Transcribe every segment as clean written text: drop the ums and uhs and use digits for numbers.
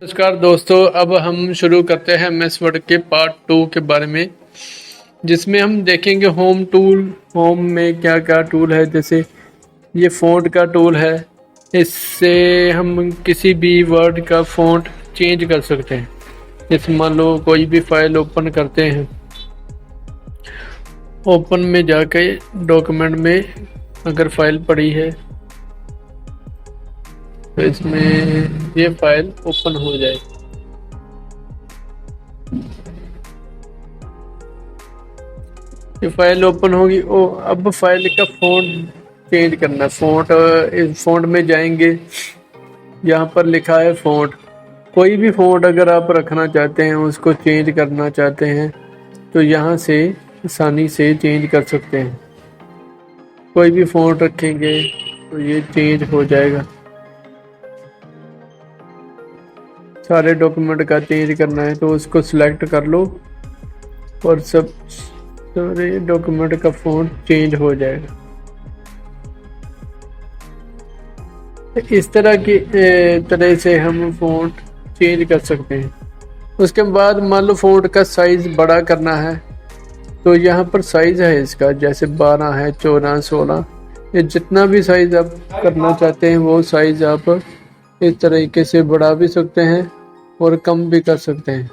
नमस्कार दोस्तों, अब हम शुरू करते हैं एमएस वर्ड के पार्ट 2 के बारे में, जिसमें हम देखेंगे होम टूल। होम में क्या क्या टूल है, जैसे ये फ़ॉन्ट का टूल है। इससे हम किसी भी वर्ड का फ़ॉन्ट चेंज कर सकते हैं। जैसे मान लो कोई भी फाइल ओपन करते हैं, ओपन में जाके डॉक्यूमेंट में अगर फाइल पड़ी है तो इसमें ये फाइल ओपन हो जाए। ये फाइल ओपन होगी। अब फाइल का फ़ॉन्ट चेंज करना है। इस फ़ॉन्ट में जाएंगे, यहाँ पर लिखा है फ़ॉन्ट। कोई भी फ़ॉन्ट अगर आप रखना चाहते हैं, उसको चेंज करना चाहते हैं, तो यहाँ से आसानी से चेंज कर सकते हैं। कोई भी फ़ॉन्ट रखेंगे तो ये चेंज हो जाएगा। सारे डॉक्यूमेंट का चेंज करना है तो उसको सिलेक्ट कर लो और सारे डॉक्यूमेंट का फ़ॉन्ट चेंज हो जाएगा। इस तरह से हम फ़ॉन्ट चेंज कर सकते हैं। उसके बाद मान लो फ़ॉन्ट का साइज़ बड़ा करना है, तो यहाँ पर साइज़ है इसका, जैसे 12 है, 14, 16, ये जितना भी साइज़ आप करना चाहते हैं वो साइज़ आप इस तरीके से बढ़ा भी सकते हैं और कम भी कर सकते हैं।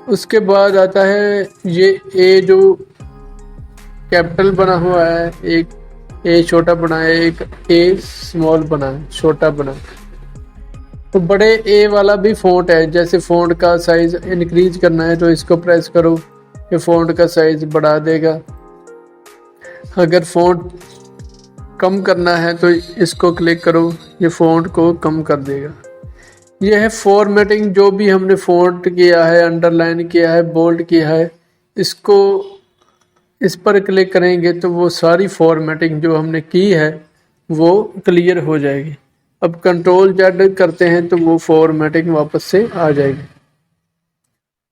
उसके बाद आता है ये ए जो कैपिटल बना हुआ है, एक ए छोटा बना है, एक ए स्मॉल बना है, छोटा बना है। तो बड़े ए वाला भी फ़ॉन्ट है। जैसे फ़ॉन्ट का साइज़ इंक्रीज करना है तो इसको प्रेस करो, ये फ़ॉन्ट का साइज़ बढ़ा देगा। अगर फ़ॉन्ट कम करना है तो इसको क्लिक करो, ये फ़ॉन्ट को कम कर देगा। यह है फॉर्मेटिंग। जो भी हमने फ़ॉन्ट किया है, अंडरलाइन किया है, बोल्ड किया है, इसको इस पर क्लिक करेंगे तो वो सारी फॉर्मेटिंग जो हमने की है वो क्लियर हो जाएगी। अब कंट्रोल जेड करते हैं तो वो फॉर्मेटिंग वापस से आ जाएगी।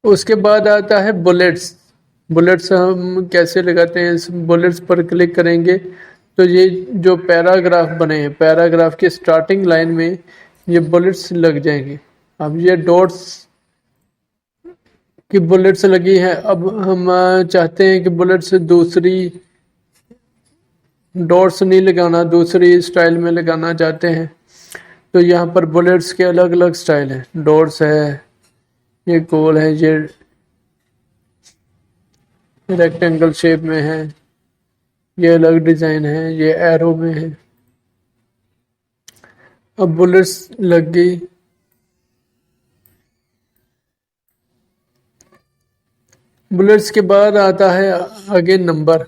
उसके बाद आता है बुलेट्स। बुलेट्स हम कैसे लगाते हैं, इस बुलेट्स पर क्लिक करेंगे तो ये जो पैराग्राफ बने हैं, पैराग्राफ की स्टार्टिंग लाइन में ये बुलेट्स लग जाएंगे। अब ये डॉट्स की बुलेट्स लगी है। अब हम चाहते हैं कि बुलेट्स दूसरी डॉट्स नहीं लगाना, दूसरी स्टाइल में लगाना चाहते हैं, तो यहाँ पर बुलेट्स के अलग अलग स्टाइल हैं। डॉट्स है, ये गोल है, ये रेक्टेंगल शेप में है, ये अलग डिज़ाइन है, ये एरो में है। अब बुलेट्स लग गई। बुलेट्स के बाद आता है आगे नंबर।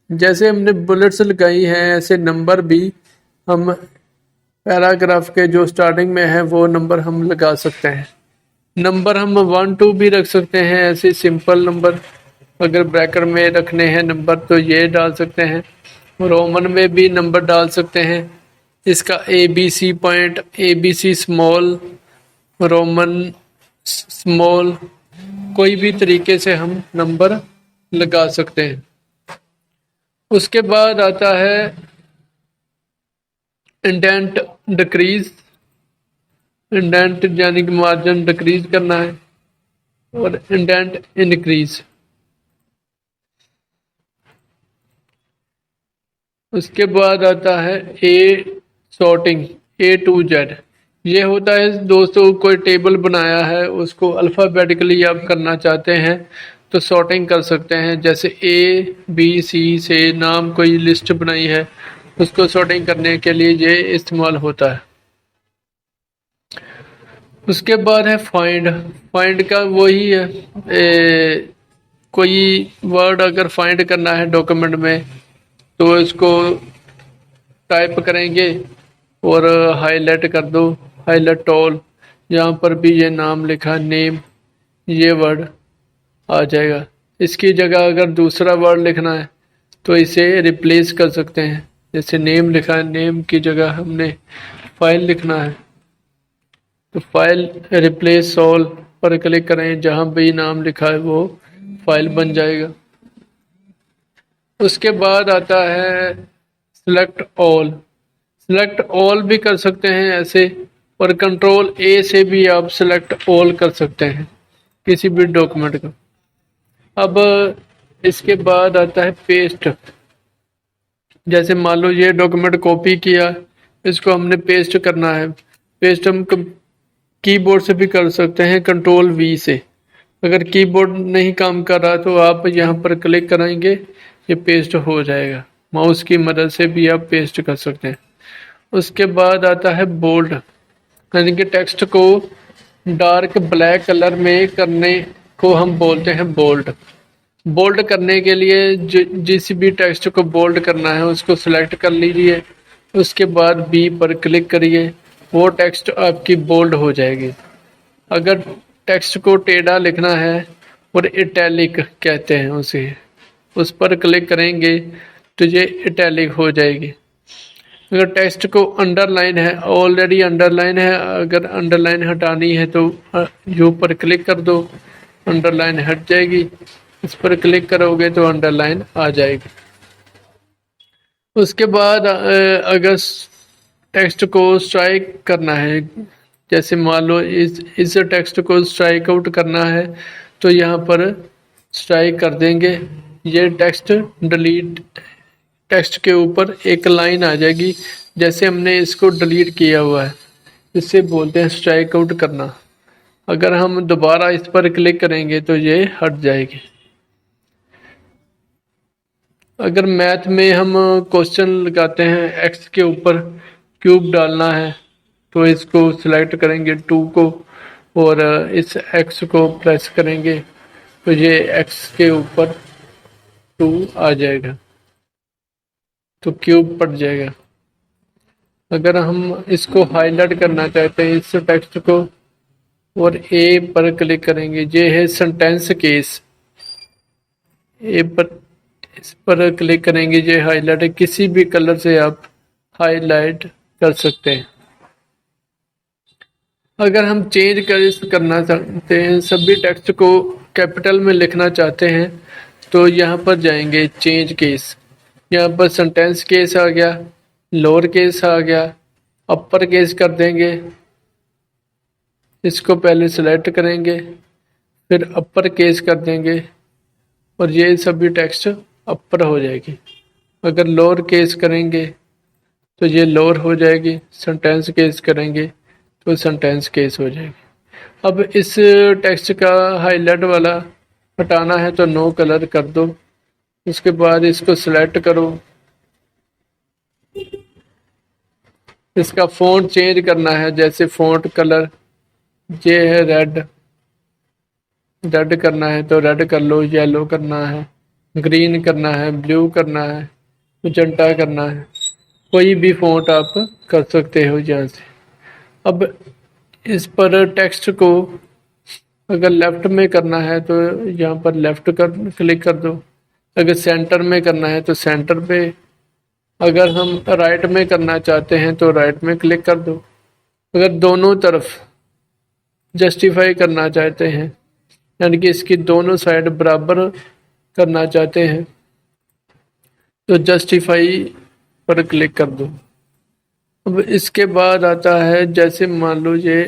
जैसे हमने बुलेट्स लगाई हैं, ऐसे नंबर भी हम पैराग्राफ के जो स्टार्टिंग में है वो नंबर हम लगा सकते हैं। नंबर हम 1 2 भी रख सकते हैं, ऐसे सिंपल नंबर। अगर ब्रैकेट में रखने हैं नंबर तो ये डाल सकते हैं। रोमन में भी नंबर डाल सकते हैं। इसका ABC point, ABC small, Roman small, कोई भी तरीके से हम नंबर लगा सकते हैं। उसके बाद आता है इंडेंट डिक्रीज। इंडेंट यानी कि मार्जिन डिक्रीज करना है, और इंडेंट इंक्रीज। उसके बाद आता है ए सॉर्टिंग, A to Z। ये होता है दोस्तों, कोई टेबल बनाया है, उसको अल्फ़ाबेटिकली आप करना चाहते हैं तो सॉर्टिंग कर सकते हैं। जैसे ABC से नाम कोई लिस्ट बनाई है, उसको सॉर्टिंग करने के लिए ये इस्तेमाल होता है। उसके बाद है फाइंड। फाइंड का वही है, कोई वर्ड अगर फाइंड करना है डॉक्यूमेंट में तो इसको टाइप करेंगे और हाईलाइट कर दो, हाईलाइट ऑल। यहाँ पर भी ये नाम लिखा, नेम, ये वर्ड आ जाएगा। इसकी जगह अगर दूसरा वर्ड लिखना है तो इसे रिप्लेस कर सकते हैं। जैसे नेम लिखा है, नेम की जगह हमने फाइल लिखना है तो फाइल रिप्लेस ऑल पर क्लिक करें, जहाँ भी नाम लिखा है वो फाइल बन जाएगा। उसके बाद आता है सिलेक्ट ऑल। सिलेक्ट ऑल भी कर सकते हैं ऐसे, और कंट्रोल ए से भी आप सिलेक्ट ऑल कर सकते हैं किसी भी डॉक्यूमेंट का। अब इसके बाद आता है पेस्ट। जैसे मान लो ये डॉक्यूमेंट कॉपी किया, इसको हमने पेस्ट करना है। पेस्ट हम कीबोर्ड से भी कर सकते हैं, कंट्रोल वी से। अगर कीबोर्ड नहीं काम कर रहा तो आप यहाँ पर क्लिक कराएंगे, ये पेस्ट हो जाएगा। माउस की मदद से भी आप पेस्ट कर सकते हैं। उसके बाद आता है बोल्ड, यानी कि टेक्स्ट को डार्क ब्लैक कलर में करने को हम बोलते हैं बोल्ड। बोल्ड करने के लिए जिस भी टेक्स्ट को बोल्ड करना है उसको सिलेक्ट कर लीजिए, उसके बाद बी पर क्लिक करिए, वो टेक्स्ट आपकी बोल्ड हो जाएगी। अगर टेक्स्ट को टेढ़ा लिखना है और इटैलिक कहते हैं उसे, उस पर क्लिक करेंगे तो ये इटैलिक हो जाएगी। अगर टेक्स्ट को अंडरलाइन है, ऑलरेडी अंडरलाइन है, अगर अंडरलाइन हटानी है तो यू पर क्लिक कर दो, अंडरलाइन हट जाएगी। इस पर क्लिक करोगे तो अंडरलाइन आ जाएगी। उसके बाद अगर टेक्स्ट को स्ट्राइक करना है, जैसे मान लो इस टेक्स्ट को स्ट्राइक आउट करना है तो यहाँ पर स्ट्राइक कर देंगे, ये टेक्स्ट डिलीट, टेक्स्ट के ऊपर एक लाइन आ जाएगी जैसे हमने इसको डिलीट किया हुआ है, इससे बोलते हैं स्ट्राइक आउट करना। अगर हम दोबारा इस पर क्लिक करेंगे तो ये हट जाएगी। अगर मैथ में हम क्वेश्चन लगाते हैं, एक्स के ऊपर क्यूब डालना है तो इसको सिलेक्ट करेंगे 2 को, और इस एक्स को प्रेस करेंगे तो ये एक्स के ऊपर 2 आ जाएगा, तो क्यूब पड़ जाएगा। अगर हम इसको हाईलाइट करना चाहते हैं इस टेक्स्ट को, और ए पर क्लिक करेंगे, ये है सेंटेंस केस, ए पर इस पर क्लिक करेंगे, ये हाईलाइट है, किसी भी कलर से आप हाईलाइट कर सकते हैं। अगर हम चेंज करना चाहते हैं, सभी टेक्स्ट को कैपिटल में लिखना चाहते हैं तो यहाँ पर जाएंगे चेंज केस, यहाँ पर सेंटेंस केस आ गया, लोअर केस आ गया, अपर केस कर देंगे। इसको पहले सेलेक्ट करेंगे, फिर अपर केस कर देंगे और ये सभी टेक्स्ट अपर हो जाएगी। अगर लोअर केस करेंगे तो ये लोअर हो जाएगी, सेंटेंस केस करेंगे तो सेंटेंस केस हो जाएगी। अब इस टेक्स्ट का हाईलाइट वाला हटाना है तो नो कलर कर दो, उसके बाद इसको सिलेक्ट करो, इसका फ़ॉन्ट चेंज करना है, जैसे फ़ॉन्ट कलर ये है रेड, रेड करना है तो रेड कर लो, येलो करना है, ग्रीन करना है, ब्लू करना है, मैजेंटा करना है, कोई भी फ़ॉन्ट आप कर सकते हो यहाँ से। अब इस पर टेक्स्ट को अगर लेफ्ट में करना है तो यहाँ पर लेफ्ट कर क्लिक कर दो, अगर सेंटर में करना है तो सेंटर पे, अगर हम राइट में करना चाहते हैं तो राइट में क्लिक कर दो। अगर दोनों तरफ जस्टिफाई करना चाहते हैं, यानी कि इसकी दोनों साइड बराबर करना चाहते हैं तो जस्टिफाई पर क्लिक कर दो। अब इसके बाद आता है, जैसे मान लो ये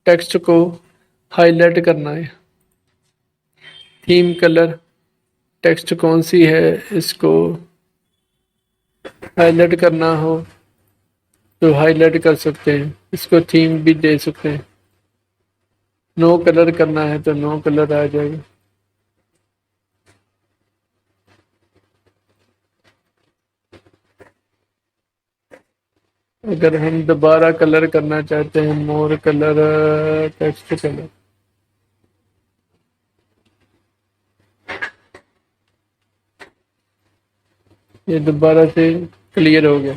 टेक्स्ट को हाईलाइट करना है, थीम कलर टेक्स्ट कौन सी है, इसको हाईलाइट करना हो तो हाईलाइट कर सकते हैं, इसको थीम भी दे सकते हैं। नो कलर करना है तो नो कलर आ जाएगा। अगर हम दोबारा कलर करना चाहते हैं, मोर कलर, टेक्स्ट कलर, ये दोबारा से क्लियर हो गया।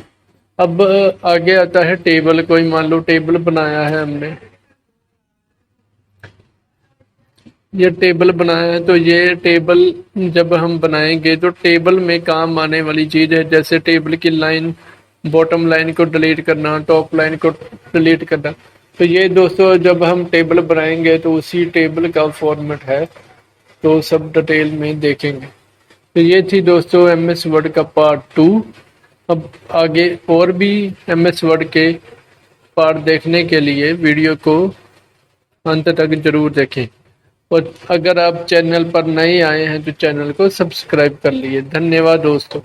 अब आगे आता है टेबल, कोई मान लो टेबल बनाया है हमने, ये टेबल बनाया है तो ये टेबल जब हम बनाएंगे तो टेबल में काम आने वाली चीज है, जैसे टेबल की लाइन, बॉटम लाइन को डिलीट करना, टॉप लाइन को डिलीट करना। तो ये दोस्तों जब हम टेबल बनाएंगे तो उसी टेबल का फॉर्मेट है, तो सब डिटेल में देखेंगे। तो ये थी दोस्तों MS वर्ड का पार्ट 2। अब आगे और भी MS वर्ड के पार्ट देखने के लिए वीडियो को अंत तक जरूर देखें। और अगर आप चैनल पर नए आए हैं तो चैनल को सब्सक्राइब कर लिए। धन्यवाद दोस्तों।